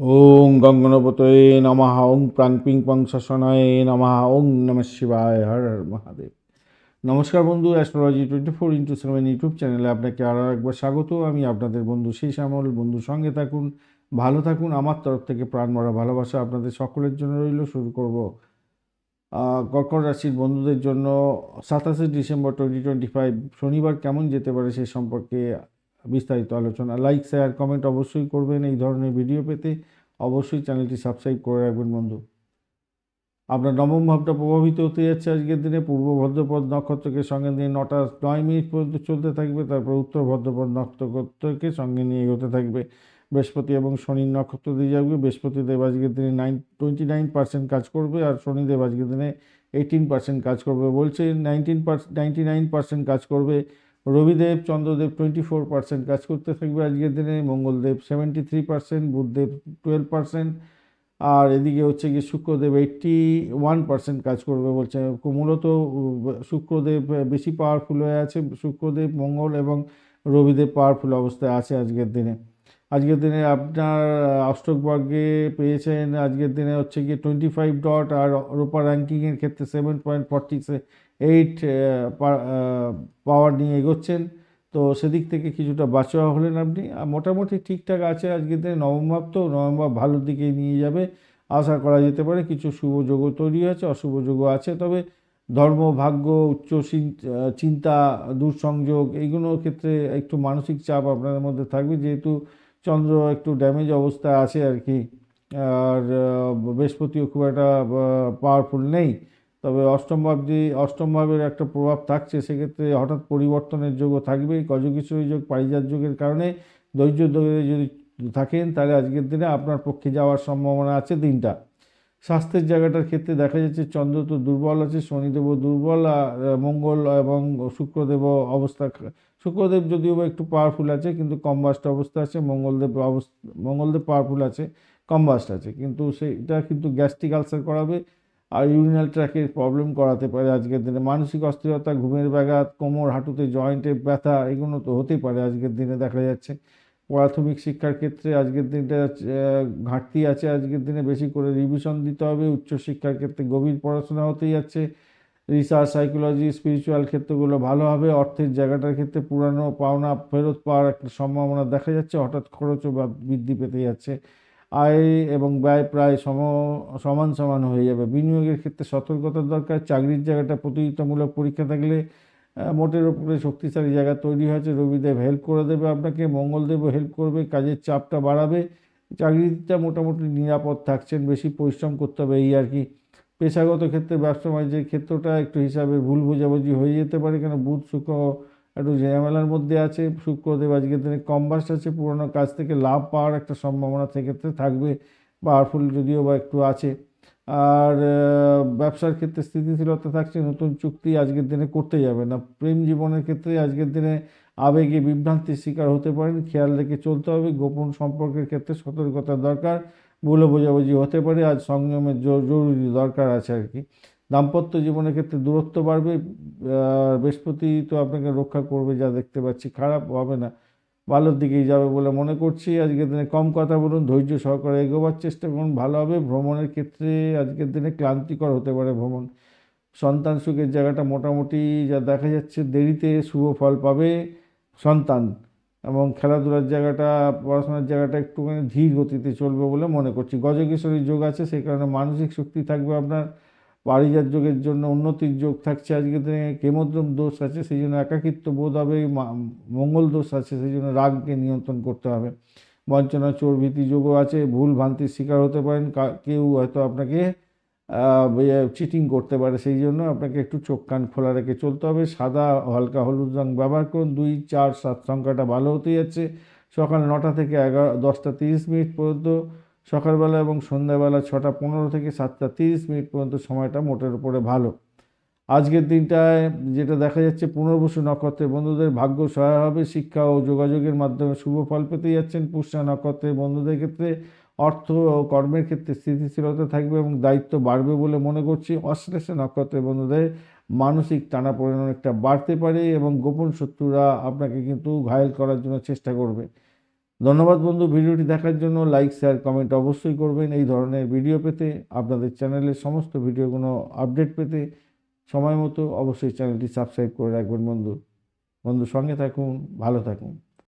ওং গঙ্গনপতয়ে নমঃ ওং প্রাং পিং পং শাসনায় নমঃ ওং নমঃ শিবায় হর হর মহাদেব। নমস্কার বন্ধু, অ্যাস্ট্রোলজি 24x7 ইউটিউব চ্যানেলে আপনাকে আরও একবার স্বাগত। আমি আপনাদের বন্ধু সেই শ্যামল। বন্ধুর সঙ্গে থাকুন, ভালো থাকুন। আমার তরফ থেকে প্রাণ ভরা ভালোবাসা আপনাদের সকলের জন্য রইল। শুরু করব কর্কট রাশির বন্ধুদের জন্য 27 ডিসেম্বর 2025 শনিবার কেমন যেতে পারে সে সম্পর্কে বিস্তারিত আলোচনা। লাইক, শেয়ার, কমেন্ট অবশ্যই করবেন। এই ধরনের ভিডিও পেতে অবশ্যই চ্যানেলটি সাবস্ক্রাইব করে রাখবেন বন্ধু। আপনার নবম ভাবটা প্রভাবিত হতে যাচ্ছে আজকের দিনে। পূর্ব ভদ্রপদ নক্ষত্রকে সঙ্গে নিয়ে 9টা 9 মিনিট পর্যন্ত চলতে থাকবে। তারপর উত্তর ভদ্রপদ নক্ষত্রকে সঙ্গে নিয়ে এগোতে থাকবে। বৃহস্পতি এবং শনির নক্ষত্র দিয়ে যাবে। বৃহস্পতিদেব আজকের দিনে 29% কাজ করবে, আর শনিদেব আজকের দিনে 18% কাজ করবে। বলছে 99% কাজ করবে। রবিদেব চন্দ্রদেব 24% কাজ করতে থাকবে আজকের দিনে। মঙ্গলদেব 73%, বুধদেব 12%, আর এদিকে হচ্ছে কি শুক্রদেব 81% কাজ করবে বলছে। মূলত শুক্রদেব বেশি পাওয়ারফুল হয়ে আছে। শুক্রদেব, মঙ্গল এবং রবিদেব পাওয়ারফুল অবস্থায় আছে আজকের দিনে। আজকের দিনে আপনার অষ্টক বর্গে পেয়েছেন আজকের দিনে হচ্ছে কি 25 ডট, আর রূপা র্যাঙ্কিংয়ের ক্ষেত্রে 7.48 পাওয়ার নিয়ে এগোচ্ছেন। তো সেদিক থেকে কিছুটা বাঁচোয়া হলেন আপনি। মোটামুটি ঠিকঠাক আছে আজকের দিনে। নবম ভাব তো, নবম ভাব ভালোর দিকে নিয়ে যাবে, আশা করা যেতে পারে। কিছু শুভ যোগও তৈরি হয়েছে, অশুভ যোগও আছে। তবে ধর্ম, ভাগ্য, উচ্চ চিন্তা, দূরসংযোগ এইগুলোর ক্ষেত্রে একটু মানসিক চাপ আপনাদের মধ্যে থাকবে, যেহেতু চন্দ্র একটু ড্যামেজ অবস্থায় আছে আর কি। আর বৃহস্পতিও খুব একটা পাওয়ারফুল নেই। তবে অষ্টম ভাবের একটা প্রভাব থাকছে। সেক্ষেত্রে হঠাৎ পরিবর্তনের যোগও থাকবে। গজকেশ্বরী যোগ, পারিজাত যোগের কারণে ধৈর্য ধরে যদি থাকেন তাহলে আজকের দিনে আপনার পক্ষে যাওয়ার সম্ভাবনা আছে দিনটা। স্বাস্থ্যের জায়গাটার ক্ষেত্রে দেখা যাচ্ছে চন্দ্র তো দুর্বল আছে, শনিদেবও দুর্বল, আর মঙ্গল এবং শুক্রদেবও শুক্রদেব যদিও বা একটু পাওয়ারফুল আছে কিন্তু কম্বাস্ট অবস্থা আছে। মঙ্গলদেব পাওয়ারফুল আছে, কম্বাস্ট আছে, কিন্তু সেইটা কিন্তু গ্যাস্ট্রিক আলসার করাবে আর ইউরিনাল ট্র্যাকের প্রবলেম করাতে পারে আজকের দিনে। মানসিক অস্থিরতা, ঘুমের ব্যাঘাত, কোমর হাঁটুতে জয়েন্টে ব্যথা এগুলো তো হতেই পারে আজকের দিনে দেখা যাচ্ছে। প্রাথমিক শিক্ষার ক্ষেত্রে আজকের দিনটা ঘাটতি আছে। আজকের দিনে বেশি করে রিভিশন দিতে হবে। উচ্চশিক্ষার ক্ষেত্রে গভীর পড়াশোনা হতেই যাচ্ছে। রিসার্চ, সাইকোলজি, স্পিরিচুয়াল ক্ষেত্রগুলো ভালো হবে। অর্থের জায়গাটার ক্ষেত্রে পুরানো পাওনা ফেরত পাওয়ার একটা সম্ভাবনা দেখা যাচ্ছে। হঠাৎ খরচও বৃদ্ধি পেতে যাচ্ছে। আয় এবং ব্যয় প্রায় সমান সমান হয়ে যাবে। বিনিয়োগের ক্ষেত্রে সতর্কতার দরকার। চাকরির জায়গাটা প্রতিযোগিতামূলক পরীক্ষা থাকলে মোটের ওপরে শক্তিশালী জায়গা তৈরি হয়েছে। রবিদেব হেল্প করে দেবে আপনাকে, মঙ্গলদেবও হেল্প করবে, কাজের চাপটা বাড়াবে। চাকরিটা মোটামুটি নিরাপদ থাকছেন, বেশি পরিশ্রম করতে হবে এই আর কি। পেশাগত ক্ষেত্রে, ব্যবসা বাণিজ্যের ক্ষেত্রটা একটু হিসাবে ভুল বোঝাবুঝি হয়ে যেতে পারে, কেন বুধ শুক্র একটু ঝামেলার মধ্যে আছে। শুক্রদেব আজকের দিনে কম বাস আছে। পুরোনো কাজ থেকে লাভ পাওয়ার একটা সম্ভাবনা সেক্ষেত্রে থাকবে, পাওয়ারফুল যদিও বা একটু আছে। আর ব্যবসার ক্ষেত্রে স্থিতিশীলতা থাকছে। নতুন চুক্তি আজকের দিনে করতে যাবে না। প্রেম জীবনের ক্ষেত্রে আজকের দিনে আবেগে বিভ্রান্তির শিকার হতে পারেন, খেয়াল রেখে চলতে হবে। গোপন সম্পর্কের ক্ষেত্রে সতর্কতা দরকার, ভুল বোঝাবুঝি হতে পারে। আজ সংযমের জরুরি দরকার আছে আর কি। দাম্পত্য জীবনের ক্ষেত্রে দূরত্ব বাড়বে। বৃহস্পতি তো আপনাকে রক্ষা করবে, যা দেখতে পাচ্ছি খারাপ হবে না, ভালোর দিকেই যাবে বলে মনে করছি। আজকের দিনে কম কথা বলুন, ধৈর্য সহকারে এগোবার চেষ্টা করুন, ভালো হবে। ভ্রমণের ক্ষেত্রে আজকের দিনে ক্লান্তিকর হতে পারে ভ্রমণ। সন্তান সুখের জায়গাটা মোটামুটি যা দেখা যাচ্ছে, দেরিতে শুভ ফল পাবে সন্তান। এবং খেলাধুলার জায়গাটা, পড়াশোনার জায়গাটা একটুখানি ধীর গতিতে চলবে বলে মনে করছি। গজকেশ্বরী যোগ আছে, সেই কারণে মানসিক শক্তি থাকবে আপনার। পারিজাত যোগের জন্য উন্নতির যোগ থাকছে আজকের দিনে। কেমদ্রম দোষ আছে, সেই জন্য একাকিত্ব বোধ হবে। মঙ্গল দোষ আছে, সেই জন্য রাগকে নিয়ন্ত্রণ করতে হবে। বঞ্চনা, চোর ভীতি যোগও আছে। ভুল ভ্রান্তির শিকার হতে পারেন, কেউ হয়তো আপনাকে চিটিং করতে পারে, সেই জন্য আপনাকে একটু চোখ কান খোলা রেখে চলতে হবে। সাদা হালকা হলুদ রং ব্যবহার করুন। 2, 4, 7 সংখ্যাটা ভালো হতে যাচ্ছে। সকাল 9টা থেকে 10টা 30 মিনিট পর্যন্ত সকালবেলা, এবং সন্ধ্যাবেলা 6টা 15 থেকে 7টা 30 মিনিট পর্যন্ত সময়টা মোটের উপরে ভালো। আজকের দিনটায় যেটা দেখা যাচ্ছে, পুনর্বসু নক্ষত্রের বন্ধুদের ভাগ্য সহায় হবে। শিক্ষা ও যোগাযোগের মাধ্যমে শুভ ফল পেতে যাচ্ছেন। পুষ্যা নক্ষত্রের বন্ধুদের ক্ষেত্রে অর্থ ও কর্মের ক্ষেত্রে স্থিতিশীলতা থাকবে এবং দায়িত্ব বাড়বে বলে মনে করছি। অশ্লেষা নক্ষত্রের বন্ধুদের মানসিক টানাপোড়েন অনেকটা বাড়তে পারে এবং গোপন শত্রুরা আপনাকে কিন্তু ঘায়েল করার জন্য চেষ্টা করবে। ধন্যবাদ বন্ধু, ভিডিওটি দেখার জন্য। লাইক, শেয়ার, কমেন্ট অবশ্যই করবেন। এই ধরনের ভিডিও পেতে, আপনাদের চ্যানেলের সমস্ত ভিডিওগুলো আপডেট পেতে সময় মতো অবশ্যই চ্যানেলটি সাবস্ক্রাইব করে রাখবেন বন্ধু। সঙ্গে থাকুন, ভালো থাকুন।